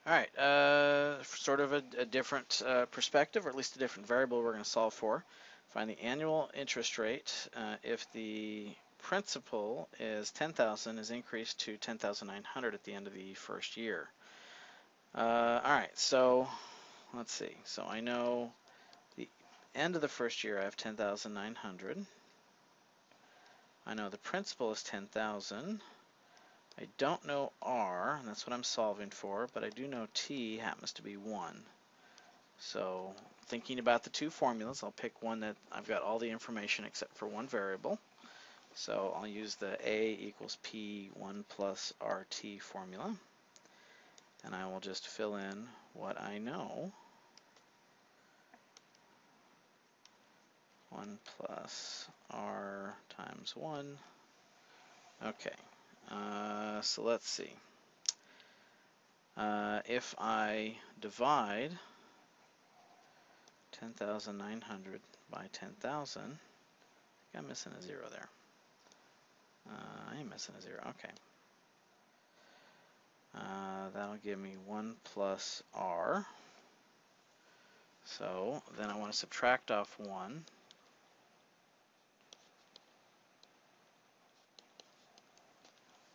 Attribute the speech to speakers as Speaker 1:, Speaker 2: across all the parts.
Speaker 1: All right, sort of a different perspective, or at least a different variable we're going to solve for. Find the annual interest rate if the principal is 10,000 is increased to 10,900 at the end of the first year. All right, so let's see. So I know the end of the first year I have 10,900. I know the principal is 10,000. I don't know R, and that's what I'm solving for, but I do know T happens to be 1. So thinking about the two formulas, I'll pick one that I've got all the information except for one variable. So I'll use the A equals P1 plus RT formula, and I will just fill in what I know. 1 plus R times 1. Okay, so let's see. If I divide 10,900 by 10,000, I think I'm missing a 0 there. I am missing a 0, okay. That'll give me 1 plus R. So then I want to subtract off 1.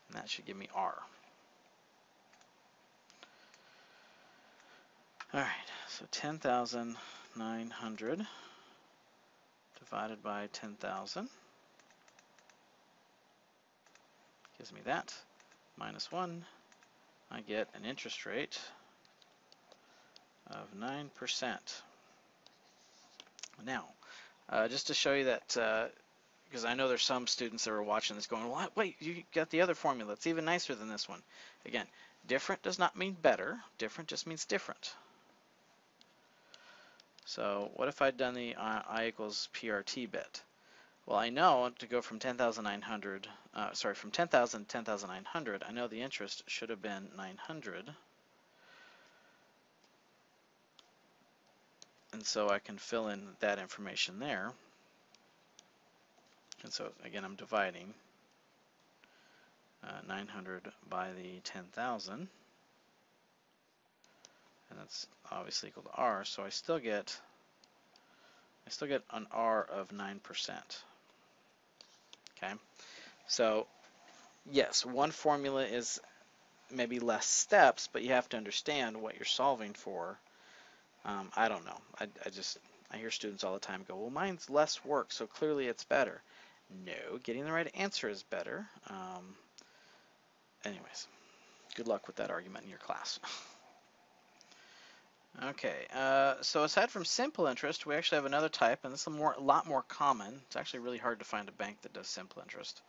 Speaker 1: And that should give me R. All right, so 10,900 divided by 10,000 gives me that, minus 1. I get an interest rate of 9%. Now, just to show you that, because I know there's some students that are watching this going, well, wait, you got the other formula. It's even nicer than this one. Again, different does not mean better. Different just means different. So what if I'd done the I equals PRT bit? Well, I know to go from 10,900, from 10,000 to 10,900, I know the interest should have been 900. And so I can fill in that information there. And so again, I'm dividing 900 by the 10,000. And that's obviously equal to R, so I still get an R of 9%. Okay, so yes, one formula is maybe less steps, but you have to understand what you're solving for. I don't know. I hear students all the time go, well, mine's less work, so clearly it's better. No, getting the right answer is better. Anyways, good luck with that argument in your class. Okay, so aside from simple interest, we actually have another type, and this is a lot more common. It's actually really hard to find a bank that does simple interest.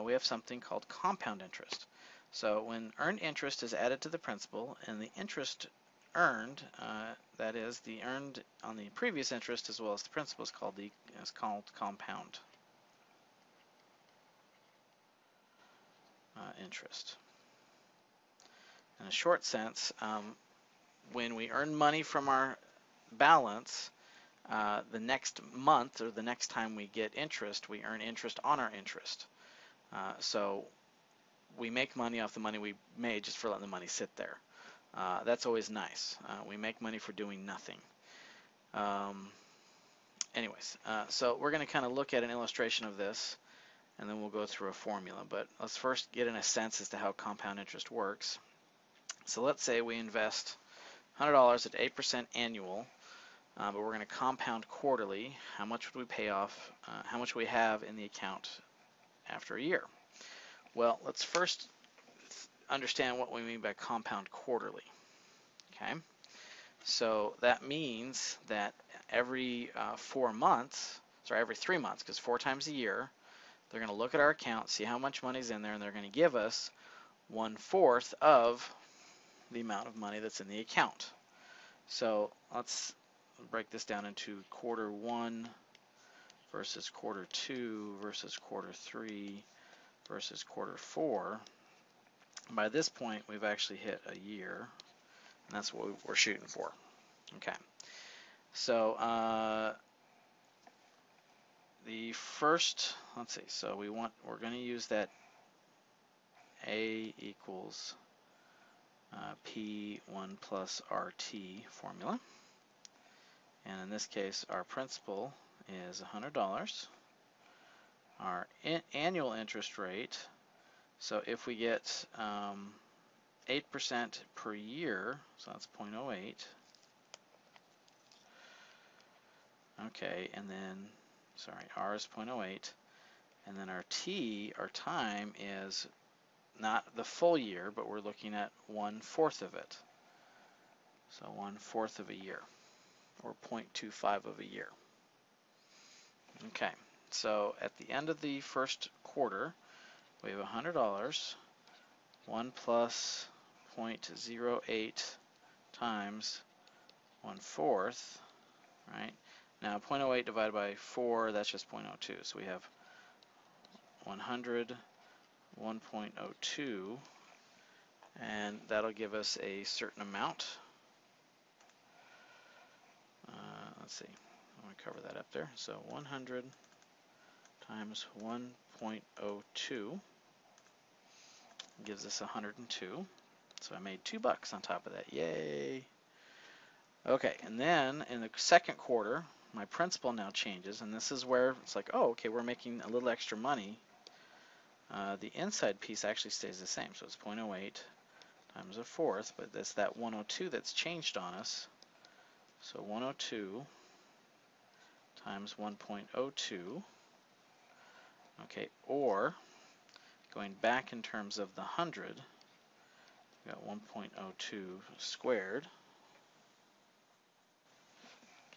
Speaker 1: We have something called compound interest. So when earned interest is added to the principal, and the interest earned, that is the earned on the previous interest as well as the principal, is called compound interest. In a short sense, when we earn money from our balance, the next month or the next time we get interest, we earn interest on our interest. So we make money off the money we made just for letting the money sit there. That's always nice. We make money for doing nothing. Anyways, so we're going to kind of look at an illustration of this, and then we'll go through a formula. But let's first get in a sense as to how compound interest works. So let's say we invest $100 at 8% annual, but we're going to compound quarterly. How much would we pay off? How much we have in the account after a year? Well, let's first understand what we mean by compound quarterly. Okay, so that means that every 4 months, sorry, every 3 months, because 4 times a year, they're going to look at our account, see how much money's in there, and they're going to give us 1/4 of the amount of money that's in the account. So let's break this down into quarter 1 versus quarter 2 versus quarter 3 versus quarter 4. By this point, we've actually hit a year, and that's what we're shooting for. Okay, so the first, let's see, so we're going to use that A equals P1 plus RT formula. And in this case, our principal is $100. Our annual interest rate, so if we get 8% per year, so that's 0.08. Okay, and then, sorry, R is 0.08. And then our T, our time, is not the full year, but we're looking at 1/4 of it. So 1/4 of a year, or 0.25 of a year. Okay, so at the end of the first quarter, we have $100. 1 plus 0.08 times 1/4, right? Now 0.08 divided by 4, that's just 0.02. So we have 100, 1.02, and that'll give us a certain amount. Let's see, I want to cover that up there. So 100 times 1.02 gives us 102. So I made $2 on top of that. Yay! Okay, and then in the second quarter, my principal now changes, and this is where it's like, oh, okay, we're making a little extra money. The inside piece actually stays the same, so it's 0.08 times 1/4, but it's that 102 that's changed on us. So 102 times 1.02, okay, or going back in terms of the 100, we got 1.02 squared.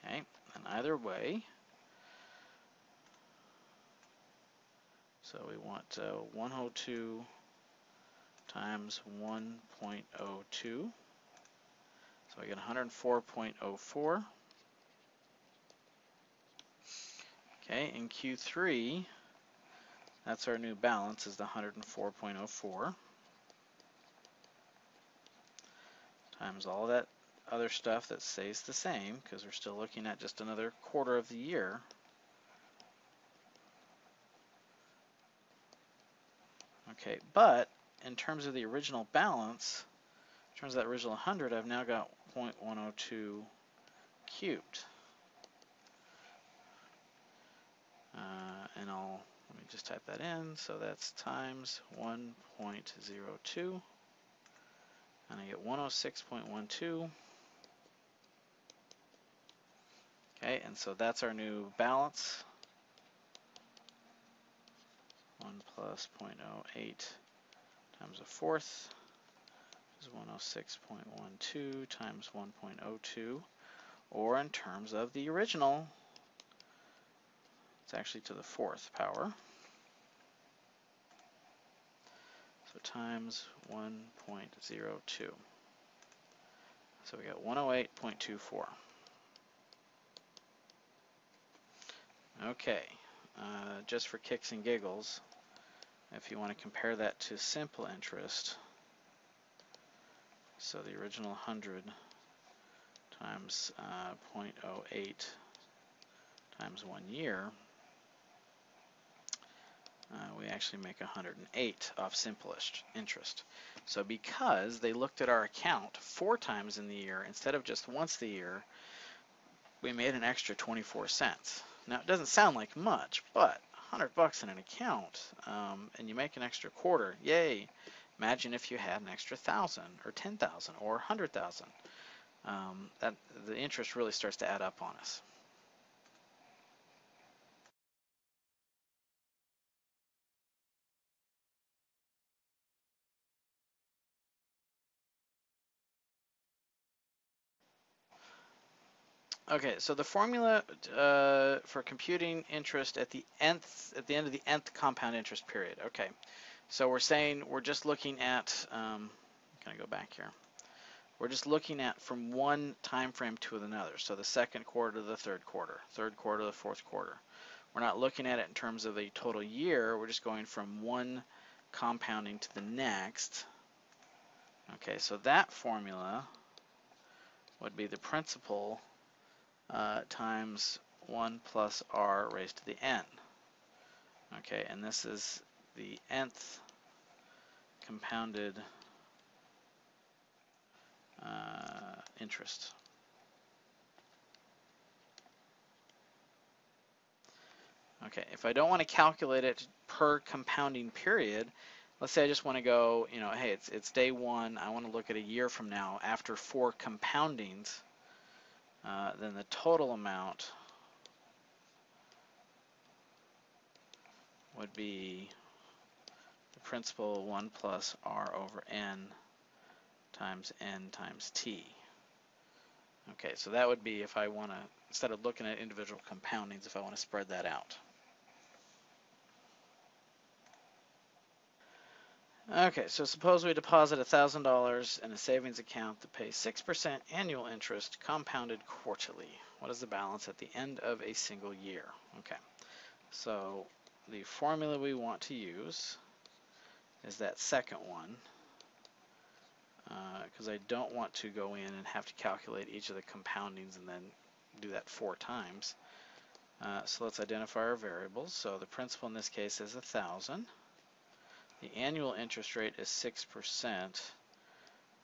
Speaker 1: Okay, and either way, so we want 102 times 1.02, so I get 104.04. Okay, in Q3, that's our new balance, is the 104.04 times all that other stuff that stays the same, because we're still looking at just another quarter of the year. Okay, but in terms of the original balance, in terms of that original 100, I've now got 0.102 cubed. And let me just type that in. So that's times 1.02, and I get 106.12. Okay, and so that's our new balance. 1 plus 0.08 times 1/4 is 106.12 times 1.02, or in terms of the original, it's actually to the 4th power. So times 1.02. So we got 108.24. Okay, just for kicks and giggles, if you want to compare that to simple interest, so the original 100 times 0.08 times 1 year, we actually make 108 off simplest interest. So because they looked at our account 4 times in the year instead of just once a year, we made an extra 24 cents. Now it doesn't sound like much, but $100 in an account, and you make an extra quarter, yay! Imagine if you had an extra 1,000 or 10,000 or 100,000. That the interest really starts to add up on us. Okay, so the formula for computing interest at the end of the nth compound interest period. Okay, so we're saying we're just looking at. Can I go back here? We're just looking at from one time frame to another. So the second quarter to the third quarter to the fourth quarter. We're not looking at it in terms of a total year. We're just going from one compounding to the next. Okay, so that formula would be the principal times 1 plus r raised to the n. Okay, and this is the nth compounded interest. Okay, if I don't want to calculate it per compounding period, let's say I just want to go, hey, it's day one, I want to look at a year from now after 4 compoundings, then the total amount would be the principal 1 plus r over n times t. Okay, so that would be if I want to, instead of looking at individual compoundings, if I want to spread that out. Okay, so suppose we deposit $1,000 in a savings account that pays 6% annual interest compounded quarterly. What is the balance at the end of a single year? Okay, so the formula we want to use is that second one, because I don't want to go in and have to calculate each of the compoundings and then do that 4 times. So let's identify our variables. So the principal in this case is 1,000. The annual interest rate is 6%,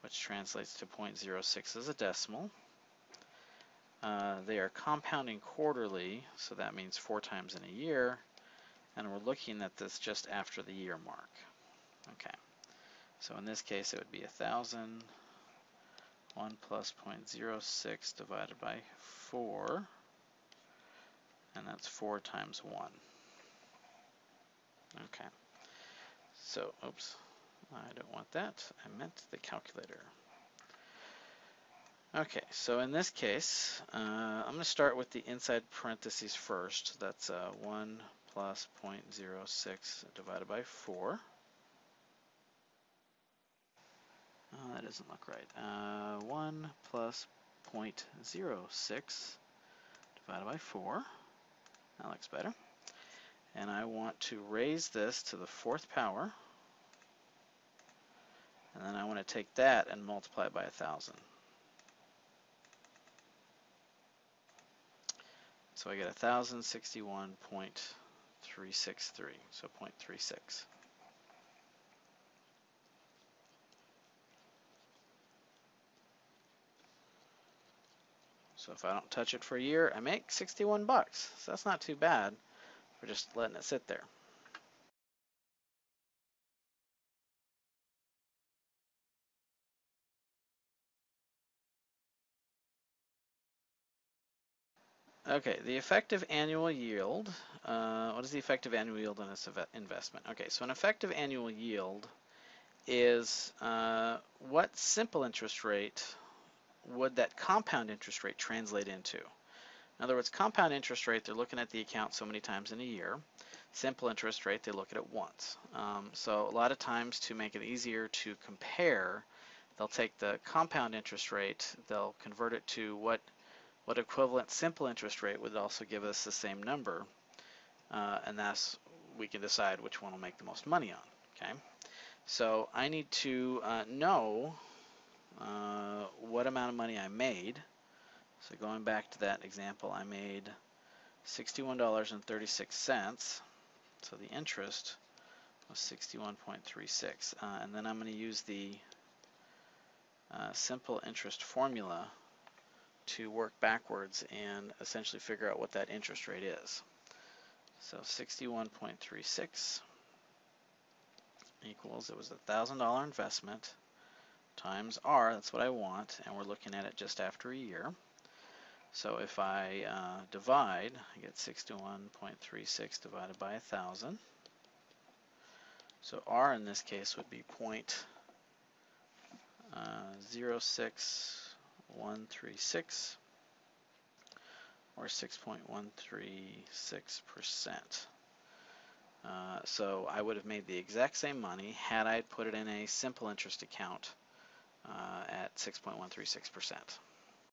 Speaker 1: which translates to 0.06 as a decimal. They are compounding quarterly, so that means 4 times in a year, and we're looking at this just after the year mark. Okay, so in this case it would be 1,000, 1 plus 0.06 divided by 4, and that's 4 times 1. Okay. So, oops, I don't want that. I meant the calculator. Okay, so in this case, I'm going to start with the inside parentheses first. That's 1 plus 0.06 divided by 4. Oh, that doesn't look right. 1 plus 0.06 divided by 4. That looks better. And I want to raise this to the 4th power. And then I want to take that and multiply it by 1,000. So I get 1,061.363, so 0.36. So if I don't touch it for a year, I make 61 bucks. So that's not too bad for just letting it sit there. Okay, the effective annual yield. What is the effective annual yield on this investment? Okay, so an effective annual yield is what simple interest rate would that compound interest rate translate into? In other words, compound interest rate, they're looking at the account so many times in a year. Simple interest rate, they look at it once. So a lot of times, to make it easier to compare, they'll take the compound interest rate, they'll convert it to what equivalent simple interest rate would also give us the same number, and that's, we can decide which one will make the most money on. Okay, so I need to know what amount of money I made. So going back to that example, I made $61.36. So the interest was 61.36, and then I'm going to use the simple interest formula to work backwards and essentially figure out what that interest rate is. So 61.36 equals, it was a $1,000 investment times R, that's what I want, and we're looking at it just after a year. So if I divide, I get 61.36 divided by 1,000. So R in this case would be 0.06136, or 6.136%. So I would have made the exact same money had I put it in a simple interest account at 6.136%.